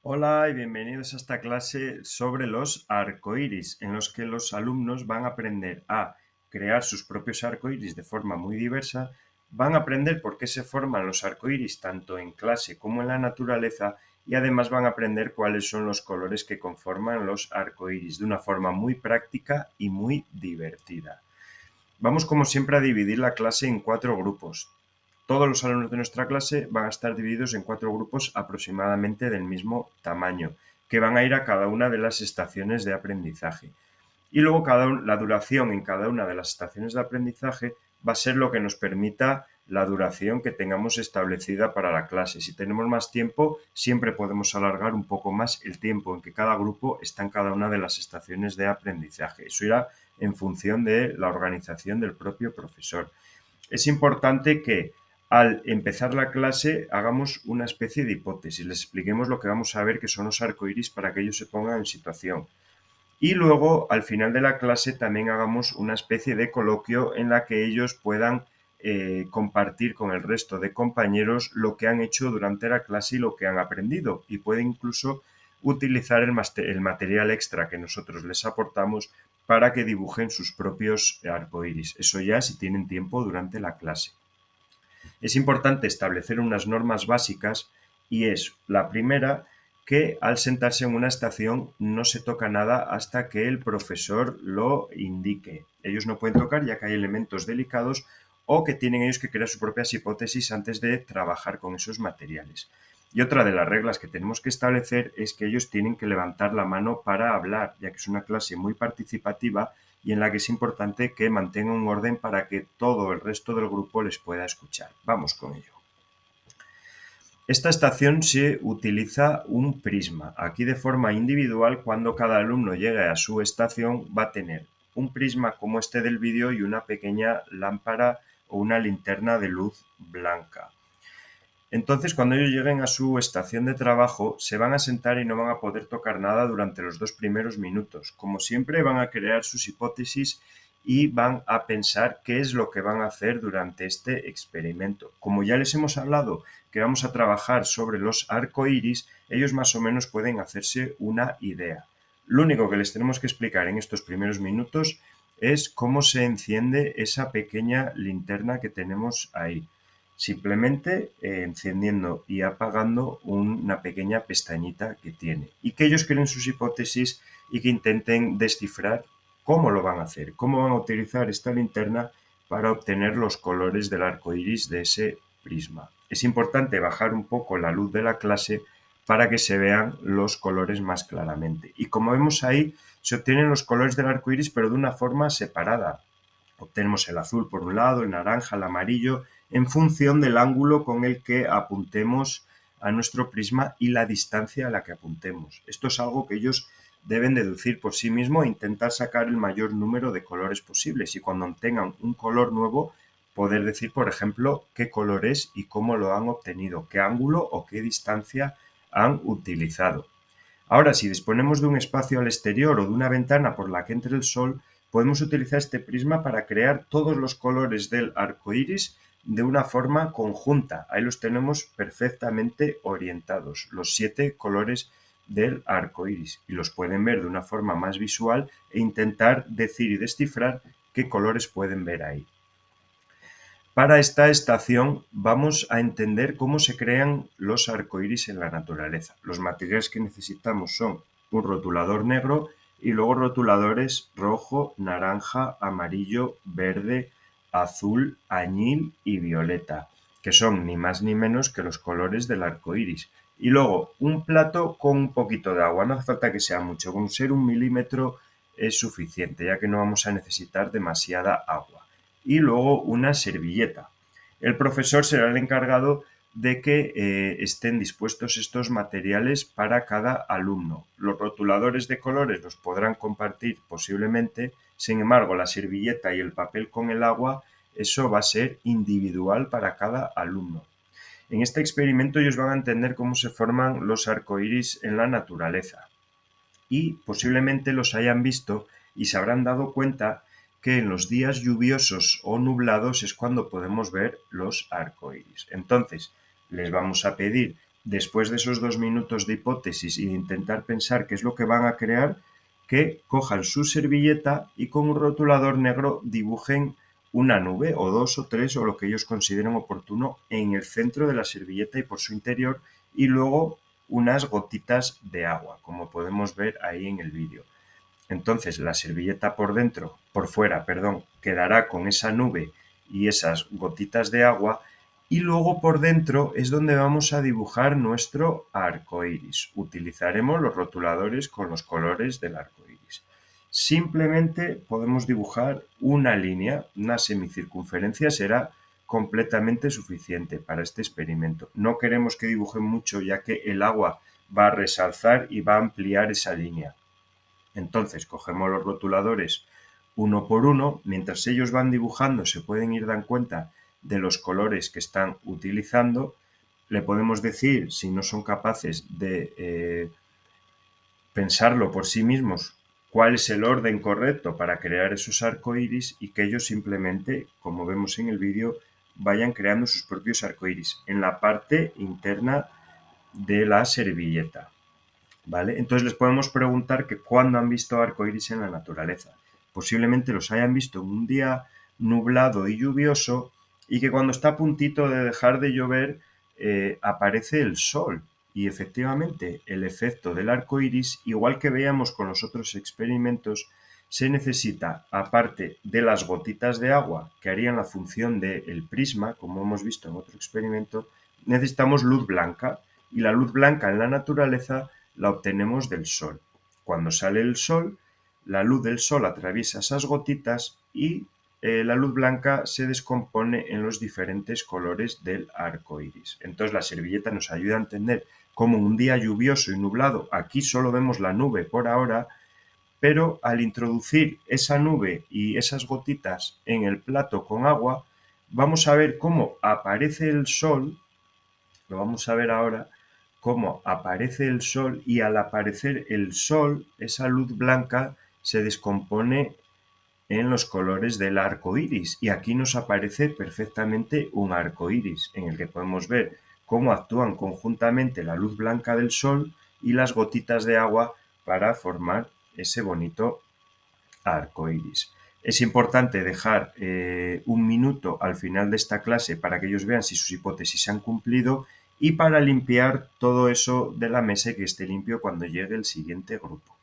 Hola y bienvenidos a esta clase sobre los arcoíris, en los que los alumnos van a aprender a crear sus propios arcoíris de forma muy diversa, van a aprender por qué se forman los arcoíris tanto en clase como en la naturaleza y además van a aprender cuáles son los colores que conforman los arcoíris de una forma muy práctica y muy divertida. Vamos como siempre a dividir la clase en 4 grupos. Todos los alumnos de nuestra clase van a estar divididos en 4 grupos aproximadamente del mismo tamaño, que van a ir a cada una de las estaciones de aprendizaje. Y luego la duración en cada una de las estaciones de aprendizaje va a ser lo que nos permita la duración que tengamos establecida para la clase. Si tenemos más tiempo, siempre podemos alargar un poco más el tiempo en que cada grupo está en cada una de las estaciones de aprendizaje. Eso irá en función de la organización del propio profesor. Es importante que al empezar la clase hagamos una especie de hipótesis, les expliquemos lo que vamos a ver que son los arcoíris para que ellos se pongan en situación. Y luego, al final de la clase, también hagamos una especie de coloquio en la que ellos puedan compartir con el resto de compañeros lo que han hecho durante la clase y lo que han aprendido. Y pueden incluso utilizar el material extra que nosotros les aportamos para que dibujen sus propios arcoíris. Eso ya si tienen tiempo durante la clase. Es importante establecer unas normas básicas y es la primera que al sentarse en una estación no se toca nada hasta que el profesor lo indique. Ellos no pueden tocar ya que hay elementos delicados o que tienen ellos que crear sus propias hipótesis antes de trabajar con esos materiales. Y otra de las reglas que tenemos que establecer es que ellos tienen que levantar la mano para hablar, ya que es una clase muy participativa y en la que es importante que mantenga un orden para que todo el resto del grupo les pueda escuchar. Vamos con ello. Esta estación se utiliza un prisma. Aquí de forma individual, cuando cada alumno llegue a su estación, va a tener un prisma como este del vídeo y una pequeña lámpara o una linterna de luz blanca. Entonces, cuando ellos lleguen a su estación de trabajo, se van a sentar y no van a poder tocar nada durante los 2 primeros minutos. Como siempre, van a crear sus hipótesis y van a pensar qué es lo que van a hacer durante este experimento. Como ya les hemos hablado que vamos a trabajar sobre los arcoíris, ellos más o menos pueden hacerse una idea. Lo único que les tenemos que explicar en estos primeros minutos es cómo se enciende esa pequeña linterna que tenemos ahí. Simplemente encendiendo y apagando una pequeña pestañita que tiene. Y que ellos creen sus hipótesis y que intenten descifrar cómo lo van a hacer, cómo van a utilizar esta linterna para obtener los colores del arco iris de ese prisma. Es importante bajar un poco la luz de la clase para que se vean los colores más claramente. Y como vemos ahí, se obtienen los colores del arco iris, pero de una forma separada. Obtenemos el azul por un lado, el naranja, el amarillo, en función del ángulo con el que apuntemos a nuestro prisma y la distancia a la que apuntemos. Esto es algo que ellos deben deducir por sí mismos e intentar sacar el mayor número de colores posibles y cuando tengan un color nuevo poder decir, por ejemplo, qué color es y cómo lo han obtenido, qué ángulo o qué distancia han utilizado. Ahora, si disponemos de un espacio al exterior o de una ventana por la que entre el sol, podemos utilizar este prisma para crear todos los colores del arco iris de una forma conjunta. Ahí los tenemos perfectamente orientados, los 7 colores del arco iris, y los pueden ver de una forma más visual e intentar decir y descifrar qué colores pueden ver ahí. Para esta estación vamos a entender cómo se crean los arcoíris en la naturaleza. Los materiales que necesitamos son un rotulador negro y luego rotuladores rojo, naranja, amarillo, verde, azul, añil y violeta, que son ni más ni menos que los colores del arco iris. Y luego un plato con un poquito de agua, no hace falta que sea mucho, con ser 1 milímetro es suficiente, ya que no vamos a necesitar demasiada agua. Y luego una servilleta. El profesor será el encargado de que estén dispuestos estos materiales para cada alumno. Los rotuladores de colores los podrán compartir posiblemente, sin embargo, la servilleta y el papel con el agua, eso va a ser individual para cada alumno. En este experimento ellos van a entender cómo se forman los arcoíris en la naturaleza y posiblemente los hayan visto y se habrán dado cuenta que en los días lluviosos o nublados es cuando podemos ver los arcoíris. Entonces, les vamos a pedir después de esos 2 minutos de hipótesis y de intentar pensar qué es lo que van a crear, que cojan su servilleta y con un rotulador negro dibujen una nube o 2 o 3 o lo que ellos consideren oportuno en el centro de la servilleta y por su interior, y luego unas gotitas de agua, como podemos ver ahí en el vídeo. Entonces la servilleta por fuera, quedará con esa nube y esas gotitas de agua, y luego por dentro es donde vamos a dibujar nuestro arco iris. Utilizaremos los rotuladores con los colores del arco iris. Simplemente podemos dibujar una línea, una semicircunferencia será completamente suficiente para este experimento. No queremos que dibujen mucho, ya que el agua va a resalzar y va a ampliar esa línea. Entonces cogemos los rotuladores uno por uno, mientras ellos van dibujando se pueden ir dando cuenta de los colores que están utilizando. Le podemos decir, si no son capaces de pensarlo por sí mismos, cuál es el orden correcto para crear esos arcoíris, y que ellos simplemente, como vemos en el vídeo, vayan creando sus propios arcoíris en la parte interna de la servilleta. ¿Vale? Entonces les podemos preguntar que cuándo han visto arcoíris en la naturaleza. Posiblemente los hayan visto en un día nublado y lluvioso, y que cuando está a puntito de dejar de llover aparece el sol. Y efectivamente el efecto del arco iris, igual que veíamos con los otros experimentos, se necesita, aparte de las gotitas de agua que harían la función del prisma, como hemos visto en otro experimento, necesitamos luz blanca. Y la luz blanca en la naturaleza la obtenemos del sol. Cuando sale el sol, la luz del sol atraviesa esas gotitas y la luz blanca se descompone en los diferentes colores del arco iris. Entonces la servilleta nos ayuda a entender cómo un día lluvioso y nublado, aquí solo vemos la nube por ahora, pero al introducir esa nube y esas gotitas en el plato con agua, vamos a ver cómo aparece el sol. Lo vamos a ver ahora, cómo aparece el sol, y al aparecer el sol, esa luz blanca se descompone en los colores del arco iris, y aquí nos aparece perfectamente un arco iris en el que podemos ver cómo actúan conjuntamente la luz blanca del sol y las gotitas de agua para formar ese bonito arco iris. Es importante dejar un minuto al final de esta clase para que ellos vean si sus hipótesis se han cumplido, y para limpiar todo eso de la mesa y que esté limpio cuando llegue el siguiente grupo.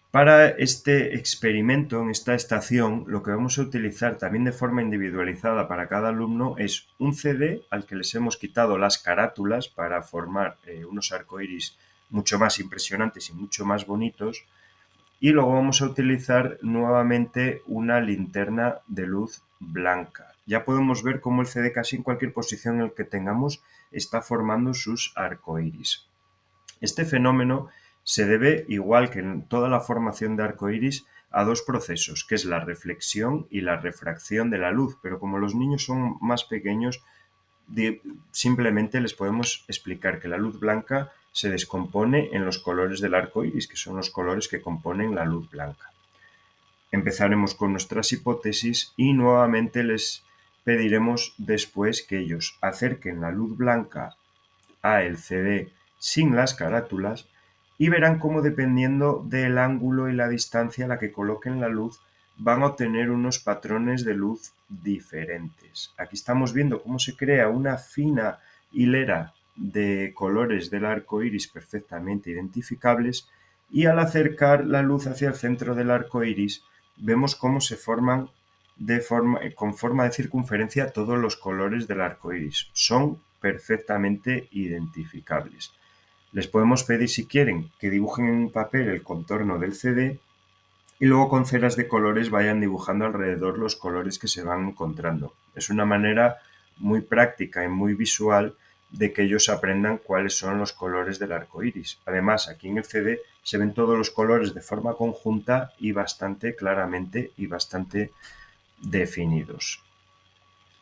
Para este experimento, en esta estación, lo que vamos a utilizar también de forma individualizada para cada alumno es un CD al que les hemos quitado las carátulas para formar unos arcoíris mucho más impresionantes y mucho más bonitos. Y luego vamos a utilizar nuevamente una linterna de luz blanca. Ya podemos ver cómo el CD, casi en cualquier posición en la que tengamos, está formando sus arcoíris. Este fenómeno se debe, igual que en toda la formación de arcoíris, a dos procesos, que es la reflexión y la refracción de la luz. Pero como los niños son más pequeños, simplemente les podemos explicar que la luz blanca se descompone en los colores del arco iris, que son los colores que componen la luz blanca. Empezaremos con nuestras hipótesis y nuevamente les pediremos después que ellos acerquen la luz blanca a el CD sin las carátulas, y verán cómo, dependiendo del ángulo y la distancia a la que coloquen la luz, van a obtener unos patrones de luz diferentes. Aquí estamos viendo cómo se crea una fina hilera de colores del arco iris perfectamente identificables, y al acercar la luz hacia el centro del arco iris vemos cómo se forman con forma de circunferencia todos los colores del arco iris. Son perfectamente identificables. Les podemos pedir, si quieren, que dibujen en un papel el contorno del CD y luego con ceras de colores vayan dibujando alrededor los colores que se van encontrando. Es una manera muy práctica y muy visual de que ellos aprendan cuáles son los colores del arco iris. Además, aquí en el CD se ven todos los colores de forma conjunta y bastante claramente y bastante definidos.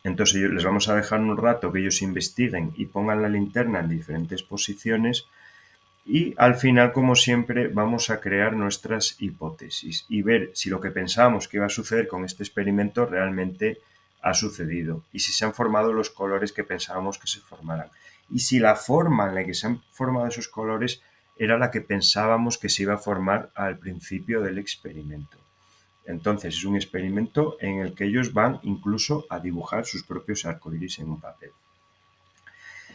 Entonces les vamos a dejar un rato que ellos investiguen y pongan la linterna en diferentes posiciones, y al final, como siempre, vamos a crear nuestras hipótesis y ver si lo que pensábamos que iba a suceder con este experimento realmente ha sucedido y si se han formado los colores que pensábamos que se formaran. Y si la forma en la que se han formado esos colores era la que pensábamos que se iba a formar al principio del experimento. Entonces es un experimento en el que ellos van incluso a dibujar sus propios arcoíris en un papel.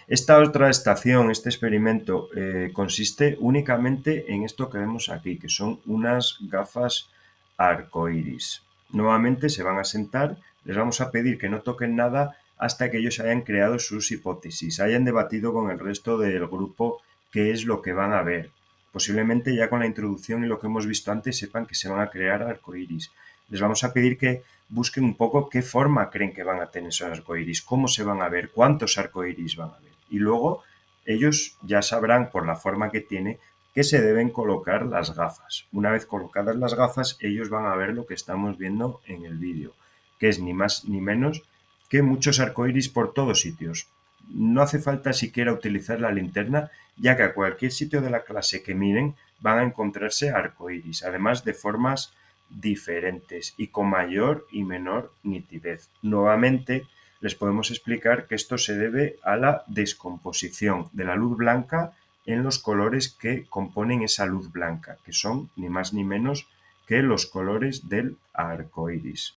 Esta otra estación, este experimento, consiste únicamente en esto que vemos aquí, que son unas gafas arcoíris. Nuevamente se van a sentar, les vamos a pedir que no toquen nada hasta que ellos hayan creado sus hipótesis, hayan debatido con el resto del grupo qué es lo que van a ver. Posiblemente ya con la introducción y lo que hemos visto antes sepan que se van a crear arcoíris. Les vamos a pedir que busquen un poco qué forma creen que van a tener esos arcoíris, cómo se van a ver, cuántos arcoíris van a ver. Y luego ellos ya sabrán por la forma que tiene que se deben colocar las gafas. Una vez colocadas las gafas, ellos van a ver lo que estamos viendo en el vídeo, que es ni más ni menos que muchos arcoíris por todos sitios. No hace falta siquiera utilizar la linterna, ya que a cualquier sitio de la clase que miren van a encontrarse arcoíris, además de formas diferentes y con mayor y menor nitidez. Nuevamente, les podemos explicar que esto se debe a la descomposición de la luz blanca en los colores que componen esa luz blanca, que son ni más ni menos que los colores del arco iris.